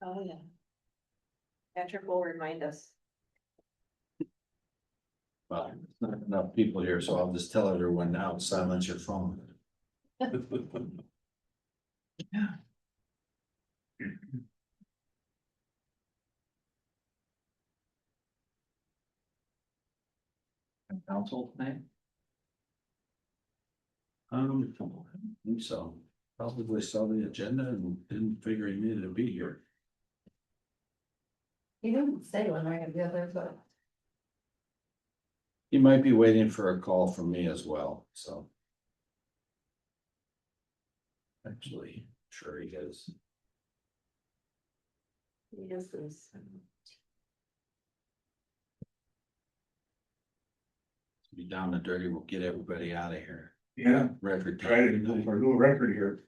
Oh, yeah. Patrick will remind us. Well, there's not enough people here, so I'll just tell everyone now, silence your phone. Council tonight? I don't think so. Probably saw the agenda and didn't figure he needed to be here. He didn't say when I had the other, but. He might be waiting for a call from me as well, so. Actually, sure he is. Yes, this. Be down and dirty, we'll get everybody out of here. Yeah, Record. try to do our new record here.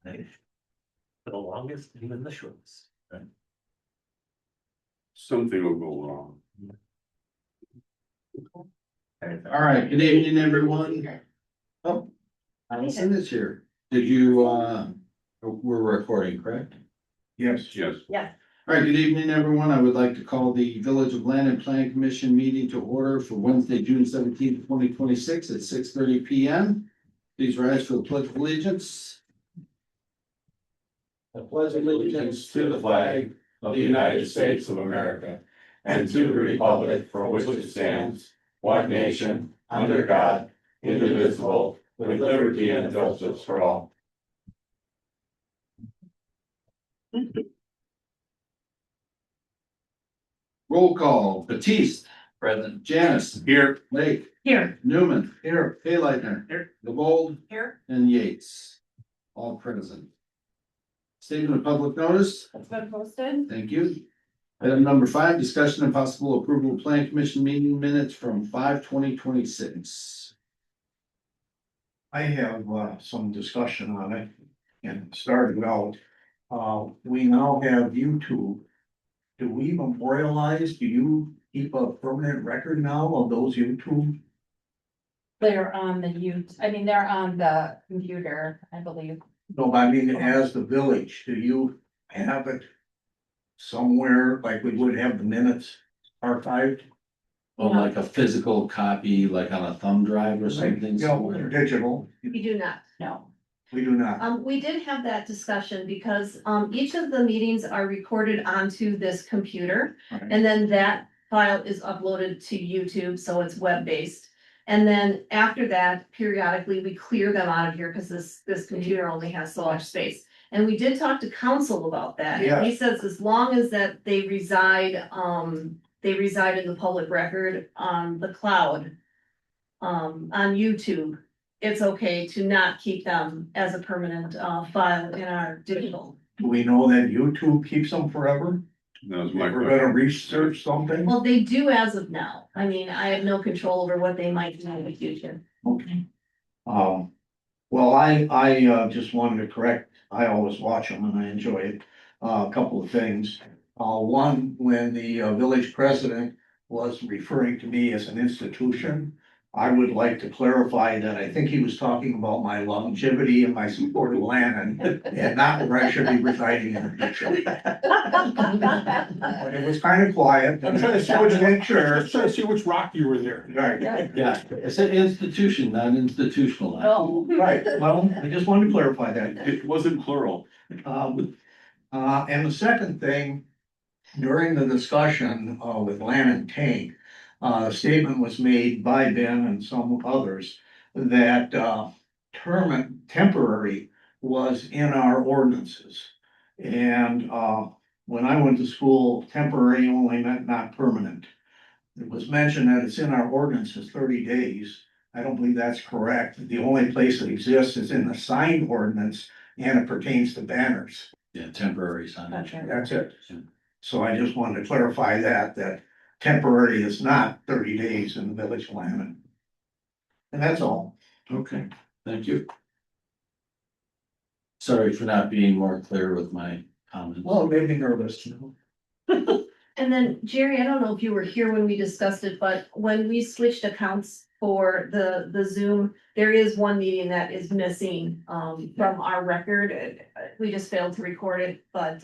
For the longest, even the shortest. Something will go wrong. All right, good evening, everyone. Oh, Allison is here. Did you, we're recording, correct? Yes. Yes. Yeah. All right, good evening, everyone. I would like to call the Village of Land and Planning Commission meeting to order for Wednesday, June 17th, 2026 at 6:30 p.m. Please rise for the pledge of allegiance. I pledge allegiance To the flag of the United States of America and to the republic for which it stands, one nation, under God, indivisible, with liberty and justice for all. Roll call. Batiste. Present. Janice. Here. Lake. Here. Newman. Here. Hayleitner. Here. LeBold. Here. And Yates. All present. Statement of public notice. It's been posted. Thank you. Item number 5, discussion and possible approval of plan commission meeting minutes from 5/20/26. I have some discussion on it and starting out, we now have YouTube. Do we memorialize, do you keep a permanent record now of those YouTube? They're on they're on the computer, I believe. No, but I mean, as the village, do you have it somewhere like we would have the minutes archived? Or like a physical copy, like on a thumb drive or something. Yeah, or digital, We do not, No. we do not. we did have that discussion because, each of the meetings are recorded onto this computer. Right. And then that file is uploaded to YouTube, so it's web-based. And then after that, periodically, we clear them out of here because this computer only has so much space. And we did talk to council about that. And he says as long as that they reside in the public record on the cloud, on YouTube, it's okay to not keep them as a permanent, file in our digital. Do we know that YouTube keeps them forever? That was If my we're question. gonna research something? Well, they do as of now. I mean, I have no control over what they might do in the future. Okay. Well, I just wanted to correct, I always watch them and I enjoy it. A couple of things. One, when the village president was referring to me as an institution, I would like to clarify that I think he was talking about my longevity and my support of land and not where I should be residing in the future. But it was kind of quiet. I'm trying to see I wanted to make sure. I'm trying to see which rock you were there. Right. Yeah, it's an institution, not institutionalized. Oh. Right, well, I just wanted to clarify that. It wasn't plural. And the second thing, during the discussion, with Land and Tank, a statement was made by Ben and some others that, temporary was in our ordinances. And, when I went to school, temporary only meant not permanent. It was mentioned that it's in our ordinances 30 days. I don't believe that's correct. The only place it exists is in the sign ordinance and it pertains to banners. Yeah, temporary signage. That's it. So I just wanted to clarify that temporary is not 30 days in the village plan. And that's all. Okay, thank you. Sorry for not being more clear with my comments. Well, it made me nervous, you know. And then Jerry, I don't know if you were here when we discussed it, but when we switched accounts for the Zoom, there is one meeting that is missing, from our record. We just failed to record it, but,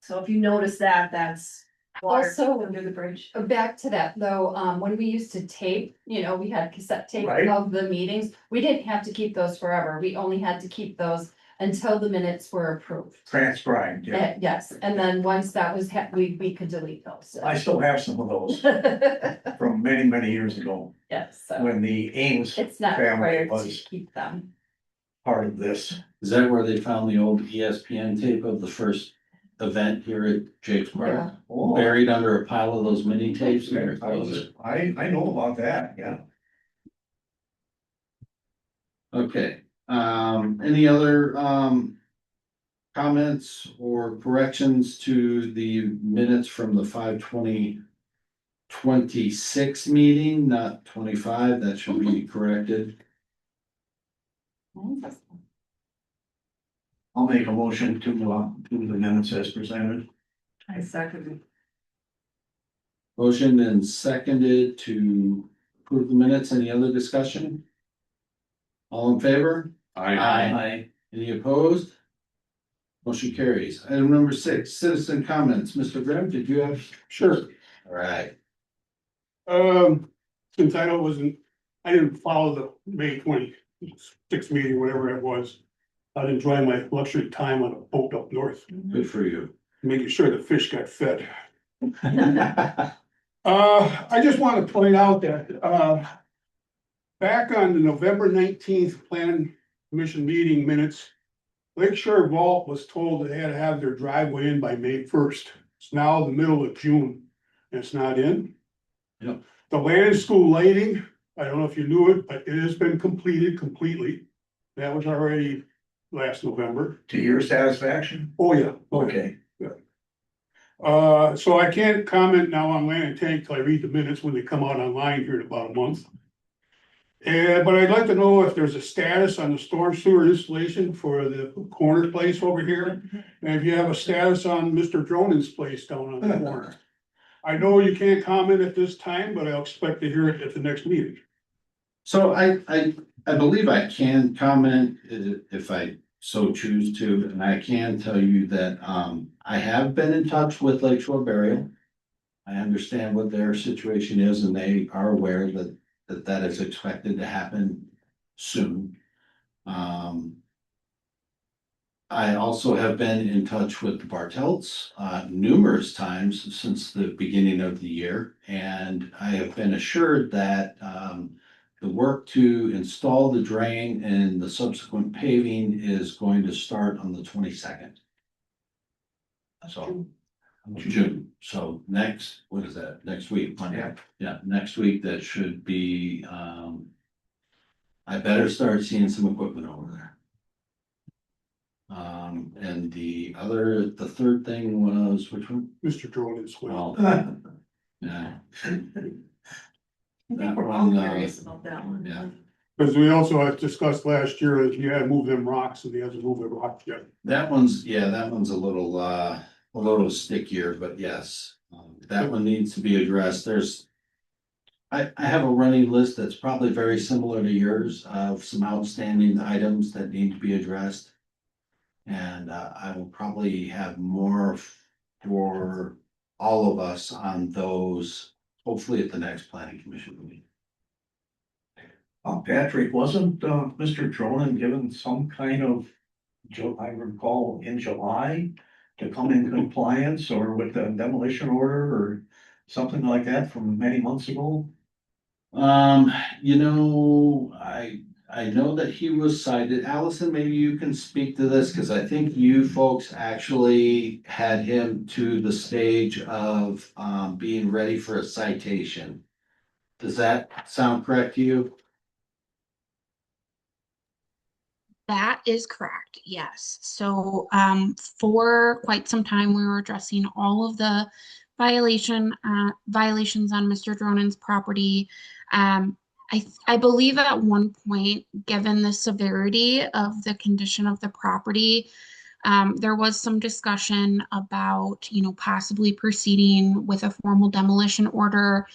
so if you notice that, that's water Also- under the bridge. Back to that though, when we used to tape, we had cassette tape Right. of the meetings, we didn't have to keep those forever. We only had to keep those until the minutes were approved. Transcribed, yeah. Yes, and then once that was, we could delete those. I still have some of those from many, many years ago, Yes, so when the Ames it's not family required to was keep them. part of this. Is that where they found the old ESPN tape of the first event here at Jake's Park? Yeah. Oh, Buried under a pile of those mini tapes? I know about that, yeah. Okay, any other, comments or corrections to the minutes from the 5/20/26 meeting, not 25, that should be corrected. I'll make a motion to the minutes as presented. I second. Motion and seconded to approve the minutes. Any other discussion? All in favor? Aye. Any opposed? Motion carries. Item number 6, citizen comments. Mr. Grimm, did you have? Sure. All right. Since I didn't follow the May 26th meeting, whatever it was. I'd enjoy my luxury time on a boat up north, Good for you. making sure the fish got fed. I just want to point out that, back on the November 19th Plan Commission meeting minutes, Lakeshore Vault was told they had to have their driveway in by May 1st. It's now the middle of June, and it's not in. Yep. The land school lighting, I don't know if you knew it, but it has been completed completely. That was already last November. To your satisfaction? Oh, yeah. Okay. So I can't comment now on land and tank till I read the minutes when they come out online here in about a month. But I'd like to know if there's a status on the storm sewer installation for the corner place over here. And if you have a status on Mr. Dronin's place down on the corner. I know you can't comment at this time, but I'll expect to hear it at the next meeting. So I believe I can comment if I so choose to, and I can tell you that, I have been in touch with Lakeshore Burial. I understand what their situation is, and they are aware that is expected to happen soon. I also have been in touch with the Bartelts, numerous times since the beginning of the year, and I have been assured that, the work to install the drain and the subsequent paving is going to start on the 22nd. So, of June, so what is that, next week, Monday? Yeah, next week, that should be, I better start seeing some equipment over there. And the third thing was, which one? Mr. Dronin's place. Well, yeah. I That think we're all one, curious about that one. yeah. Because we also had discussed last year that you had to move them rocks and he hasn't moved the rocks yet. That one's a little stickier, but yes, that one needs to be addressed. I have a running list that's probably very similar to yours of some outstanding items that need to be addressed. And, I will probably have more for all of us on those, hopefully at the next planning commission meeting. Patrick, wasn't Mr. Dronin given some kind of, I recall in July, to come in compliance or with the demolition order or something like that from many months ago? I know that he was cited. Allison, maybe you can speak to this, because I think you folks actually had him to the stage of being ready for a citation. Does that sound correct to you? That is correct, yes. So for quite some time, we were addressing all of the violations on Mr. Dronin's property. I believe at one point, given the severity of the condition of the property, There was some discussion about, possibly proceeding with a formal demolition order.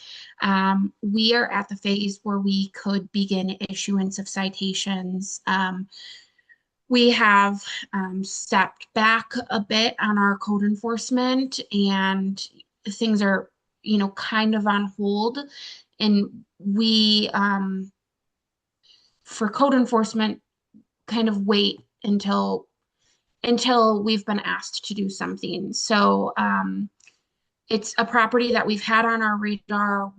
We are at the phase where we could begin issuance of citations. We have stepped back a bit on our code enforcement, and things are, kind of on hold. And we, for code enforcement, kind of wait until we've been asked to do something. So it's a property that we've had on our radar.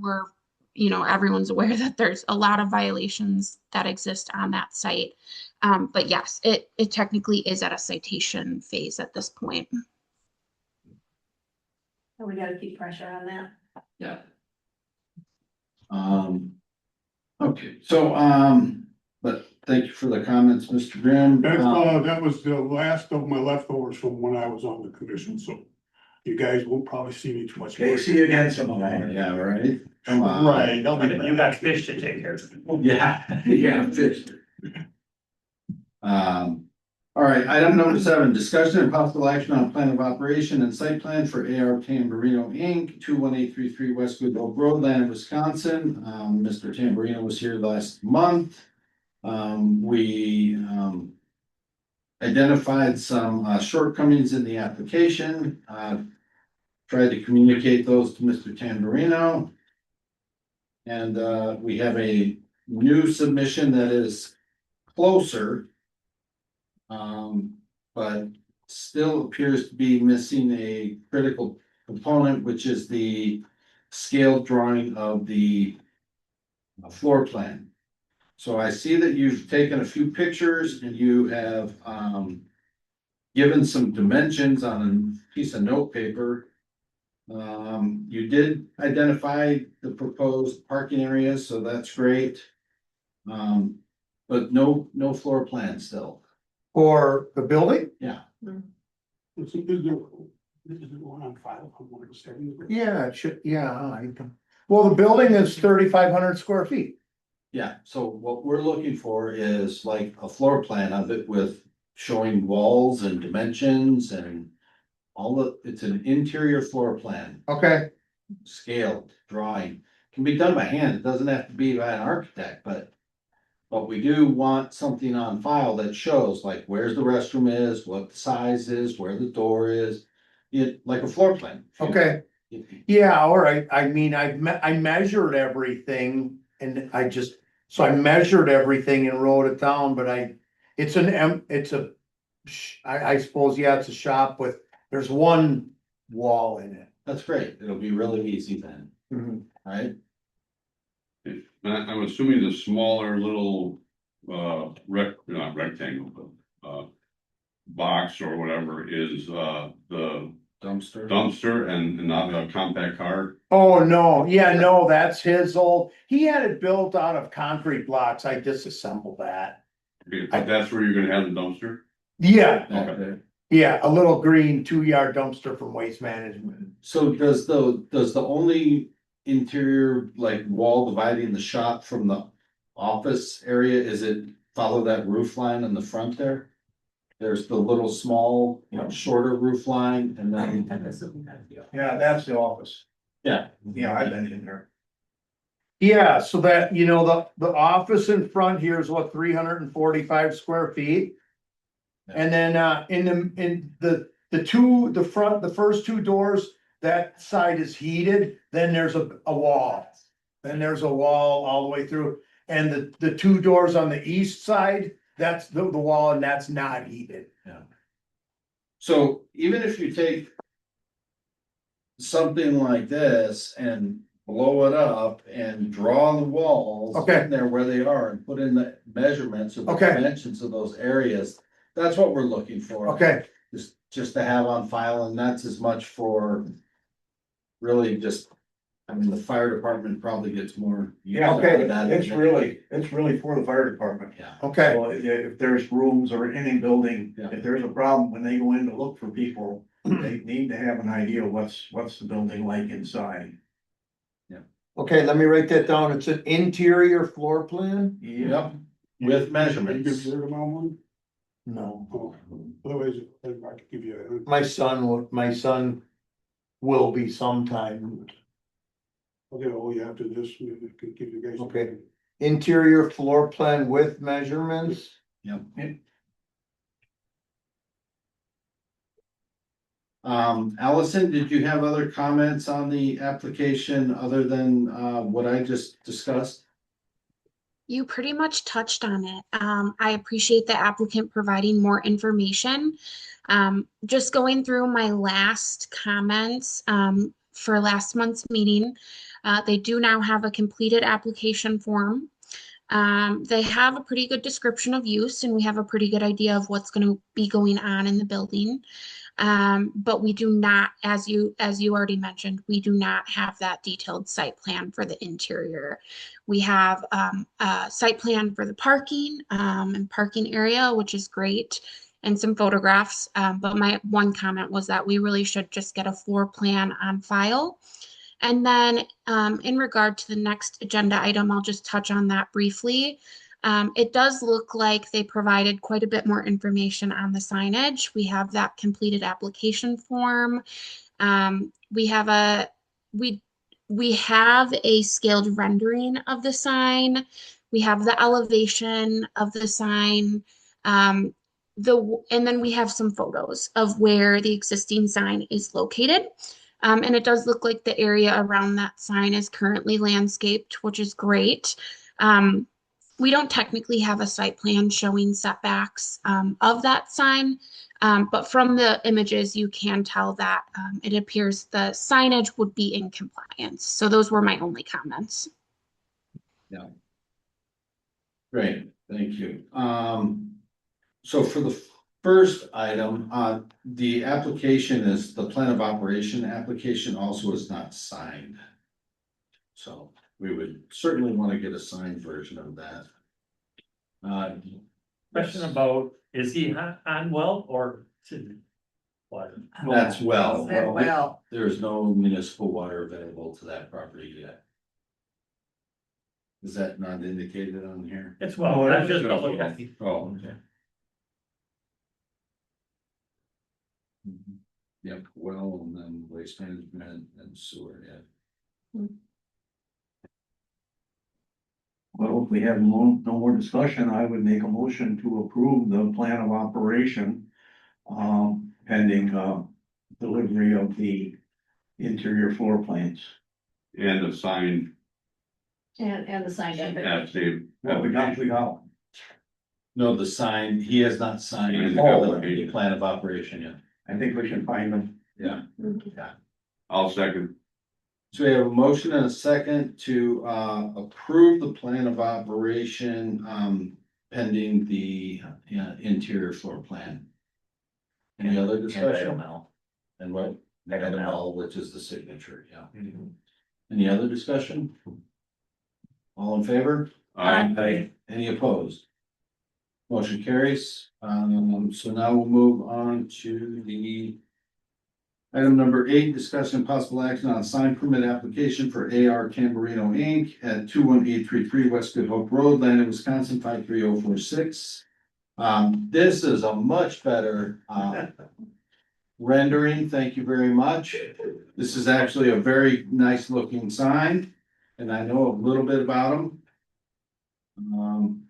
Everyone's aware that there's a lot of violations that exist on that site. But yes, it technically is at a citation phase at this point. And we gotta keep pressure on that. Yeah. Okay, so, but thank you for the comments, Mr. Grimm. That was the last of my leftovers from when I was on the commission, so you guys won't probably see me too much. Okay, see you again sometime. Yeah, right? Come on. Right. You got fish to take care of. Yeah, yeah, fish. All right, item number 7, discussion and possible action on plan of operation and site plan for AR Tamburino Inc., 21833 Westwood Oak Road, Land, Wisconsin. Mr. Tamburino was here last month. We identified some shortcomings in the application, tried to communicate those to Mr. Tamburino. And we have a new submission that is closer, but still appears to be missing a critical component, which is the scaled drawing of the floor plan. So I see that you've taken a few pictures and you have given some dimensions on a piece of note paper. You did identify the proposed parking areas, so that's great. But no floor plan still. For the building? Is there one on file? I'm wondering, seven? Yeah, it should, yeah. Well, the building is 3,500 square feet. Yeah, so what we're looking for is like a floor plan of it with showing walls and dimensions and it's an interior floor plan, Okay, scaled drawing. Can be done by hand, it doesn't have to be by an architect, but we do want something on file that shows like where's the restroom is, what the size is, where the door is. Like a floor plan. okay. Yeah, all right. I mean, I measured everything and so I measured everything and wrote it down, but I suppose, yeah, it's a shop there's one wall in it. That's great, it'll be really easy then, right? I'm assuming the smaller little, not rectangle, but, box or whatever is, the dumpster and not a compact car. Oh, no, yeah, no, that's his he had it built out of concrete blocks. I disassembled that. Okay, but that's where you're gonna have the dumpster? Yeah, Okay. yeah, a little green 2-yard dumpster from Waste Management. So does the only interior like wall dividing the shop from the office area, is it follow that roof line in the front there? There's the little small, shorter roof line and then. Yeah, that's the office. Yeah. Yeah, I've been in there. Yeah, so that, the office in front here is what, 345 square feet? And then, in the first 2 doors, that side is heated, then there's a wall. Then there's a wall all the way through, and the 2 doors on the east side, that's the wall, and that's not heated. Yeah. So even if you take something like this and blow it up and draw the walls. Okay. In there where they are and put in the measurements of the Okay. dimensions of those areas, that's what we're looking for. Okay, Just to have on file, and that's as much for really just, the fire department probably gets more. use Yeah, out okay. of that. It's really for the fire department. Yeah. Okay, So if there's rooms or any building, Yeah. if there's a problem, when they go in to look for people, they need to have an idea of what's the building like inside. okay, let me write that down. It's an interior floor plan? Yep, with measurements. You give her tomorrow morning? No, Oh, otherwise, I could give you my son will be sometime. I'll get all you after this, maybe I could give you guys. Okay. Interior floor plan with measurements. Yep. Allison, did you have other comments on the application other than, what I just discussed? You pretty much touched on it. I appreciate the applicant providing more information. Just going through my last comments for last month's meeting, they do now have a completed application form. They have a pretty good description of use, and we have a pretty good idea of what's going to be going on in the building. But we do not, as you already mentioned, we do not have that detailed site plan for the interior. We have a site plan for the parking and parking area, which is great, and some photographs. But my one comment was that we really should just get a floor plan on file. And then in regard to the next agenda item, I'll just touch on that briefly. It does look like they provided quite a bit more information on the signage. We have that completed application form. We have a scaled rendering of the sign. We have the elevation of the sign. And then we have some photos of where the existing sign is located. And it does look like the area around that sign is currently landscaped, which is great. We don't technically have a site plan showing setbacks of that sign, but from the images, you can tell that it appears the signage would be in compliance. So those were my only comments. Yeah. Great, thank you. So for the first item, the application is, the plan of operation application also is not signed. So we would certainly want to get a signed version of that. Question about, is he on well or? Water? That's well. Well, There is no municipal water available to that property yet. Is that not indicated on here? It's well, that's just public. Oh, okay. Yep, well, and then waste management and sewer, yeah. Well, if we have no more discussion, I would make a motion to approve the plan of operation. Pending, delivery of the interior floor plans. And the sign, And the sign. as they. Well, we got. No, the sign, he has not signed Oh, the plan of operation yet. I think we should find them. Yeah. I'll second. So we have a motion and a second to approve the plan of operation pending the interior floor plan. Any other discussion? And what? Item L, which is the signature, yeah. Any other discussion? All in favor? Aye. Any opposed? Motion carries. So now we'll move on to the item number 8, discussion possible action on a sign permit application for AR Camberino Inc. at 21833 West Good Hope Road, Landon, Wisconsin 53046. This is a much better rendering. Thank you very much. This is actually a very nice looking sign, and I know a little bit about them.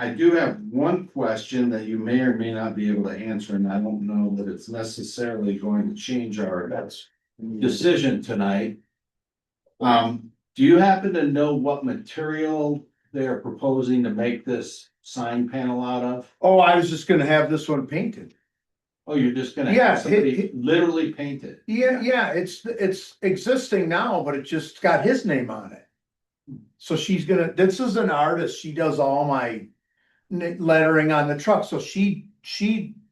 I do have one question that you may or may not be able to answer, and I don't know that it's necessarily going to change our decision tonight. Do you happen to know what material they're proposing to make this sign panel out of? Oh, I was just gonna have this one painted. Oh, you're just gonna Yeah, have somebody literally paint it? Yeah, it's existing now, but it just got his name on it. So this is an artist, she does all my lettering on the truck, so she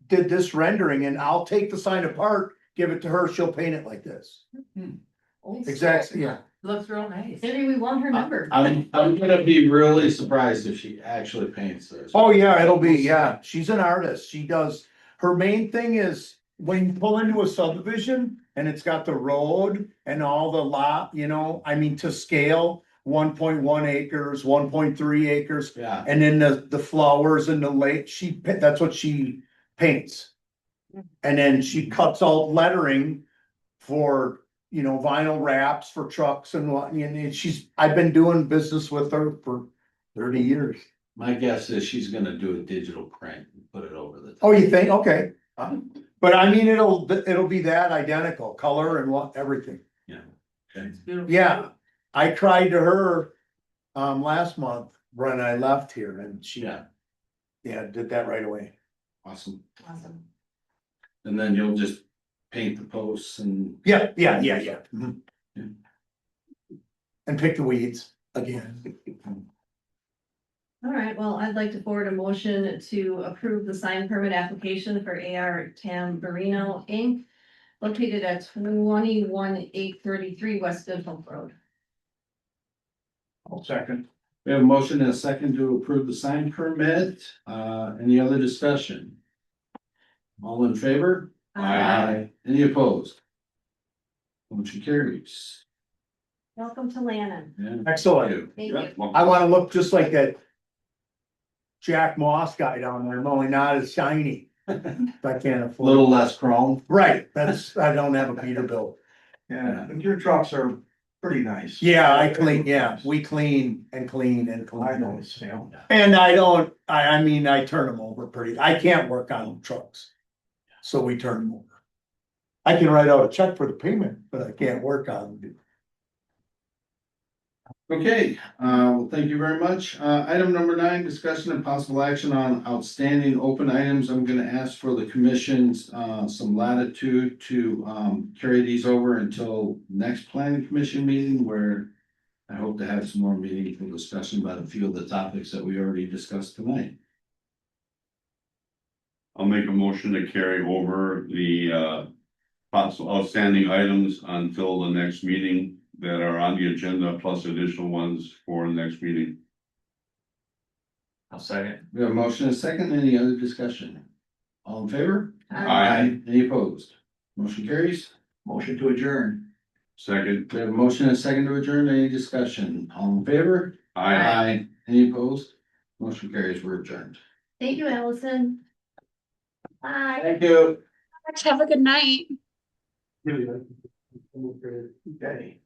did this rendering, and I'll take the sign apart, give it to her, she'll paint it like this. Exactly, yeah. looks real nice. Maybe we want her number. I'm gonna be really surprised if she actually paints this. Oh, yeah, it'll be, yeah, she's an artist, she does, her main thing is when you pull into a subdivision and it's got the road and all the lot, I mean, to scale, 1.1 acres, 1.3 acres. Yeah, And then the flowers and the lake, that's what she paints. And then she cuts out lettering for, vinyl wraps for trucks and what, and I've been doing business with her for 30 years. my guess is she's gonna do a digital print and put it over the. Oh, you think? Okay. But I mean, it'll be that identical, color and everything. Yeah. Okay. Yeah, I cried to her, last month when I left here and she, Yeah, did that right away. awesome. Awesome. And then you'll just paint the posts and. Yeah. Mhm. And pick the weeds again. All right, well, I'd like to forward a motion to approve the sign permit application for AR Tamburino Inc. Located at 21,833 West Good Hope Road. I'll second. We have a motion and a second to approve the sign permit. Any other discussion? All in favor? Any opposed? Motion carries. Welcome to Lannon. Yeah. Excellent. Thank you. I wanna look just like that Jack Moss guy down there, only not as shiny. If I can't A afford. little less chrome. Right, I don't have a Peterbilt. Yeah, and your trucks are pretty nice. Yeah, we clean and clean and I clean. noticed, yeah. And I mean, I turn them over I can't work on trucks. So we turn them over. I can write out a check for the payment, but I can't work on them. Okay, well, thank you very much. Item number 9, discussion and possible action on outstanding open items. I'm gonna ask for the commission's, some latitude to, carry these over until next planning commission meeting where I hope to have some more meaningful discussion about a few of the topics that we already discussed tonight. I'll make a motion to carry over the possible outstanding items until the next meeting that are on the agenda, plus additional ones for the next meeting. I'll second. We have a motion and a second. Any other discussion? All in favor? Aye. Any opposed? Motion carries. Motion to adjourn. Second. We have a motion and a second to adjourn. Any discussion? All in favor? Aye. Any opposed? Motion carries. We're adjourned. Thank you, Allison. Bye. Thank you. Have a good night. Okay.